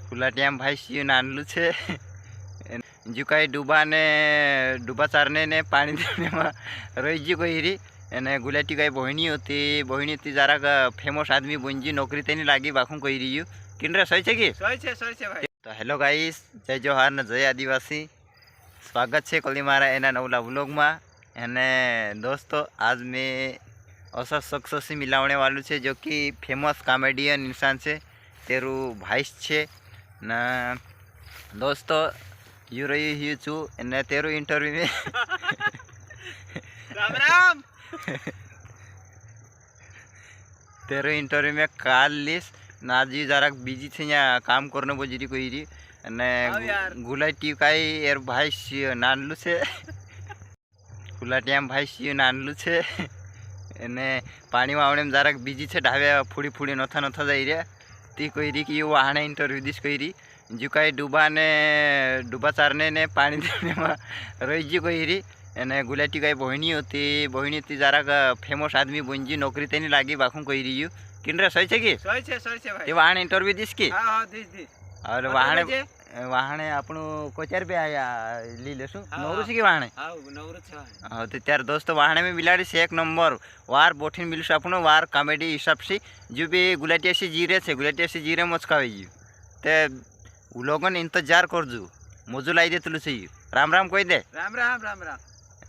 ફુલાટિયામ ભાઈ શિયું નાનલું છે જો કાંઈ ડૂબા ચારને ને પાણી દેવામાં રહી ગયું કોઈ રી અને ગુલાટી કાંઈ બહેણી હતી જરાક ફેમસ આદમી બનજી નોકરી તેની લાગી બાખું કહી રહ્યું કિન્દ્ર સહી છે કે ભાઈ તો હેલો ગાઈસ જય જોહાર ને જય આદિવાસી સ્વાગત છે કલી મારા એના નવલા વ્લોગમાં અને दोस्तों आज मैं ऐसा शख्स से मिलाने वालों से जो कि फेमस कॉमेडियन इंसान से तेरू भाई છે ને दोस्तों यू रही ही છું અને તેરું इंटरव्यू में राम राम तेरो इंटरव्यू में काल લીસ ના जी જરાક બીજી છે અહીંયા કામ કરને બજરી કોઈ રી અને ગુલાટી કાઈ એર ભાઈ નાનલું છે ગુલાટીયામ ભાઈ શિયું નાનલું છે અને પાણીમાં આવડે જરાક બીજી છે ઢાવે ફૂડી નોથા જઈ રહ્યા તે કોઈ રી કે એવું આણે ઇન્ટરવ્યુ દીશ કોઈ રી જો કાંઈ ડૂબા ચારને ને પાણી દેવામાં રહી ગયું કોઈ રી અને ગુલાટી કાંઈ બહેણી હતી જરાક ફેમસ આદમી બનજી નોકરી તેની લાગી બાખું કહી રહ્યું કિન્દ્ર સહી છે કે ભાઈ એ વાહણે ઇન્ટરવ્યુ દીશ કે હા દીશ અરે વાહણે આપણું કોચાર पे आया ली लेसु नवरू से की वाहणे नवरू છે हाँ तो त्यार दोस्तों वाहणे में बिलाड़ी से एक नंबर वार बोठीन मिलस આપણો વાર कॉमेडी हिसाब से जो भी गुलाटिया से जीरे છે गुलाटिया से जीरे मचकावी गયું તે લોકોને इंतजार करजू मोजू लाई देतલું છે राम राम कोई दे राम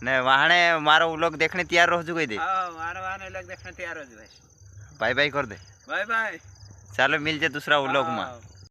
ने वाहणे मारो व्लॉग देखने तैयार रहजू कोई दे हां मारो वाहणे व्लॉग देखने तैयार रहजू भाई बाय बाय कर दे बाय बाय चलो मिल जाए दूसरा व्लॉग में।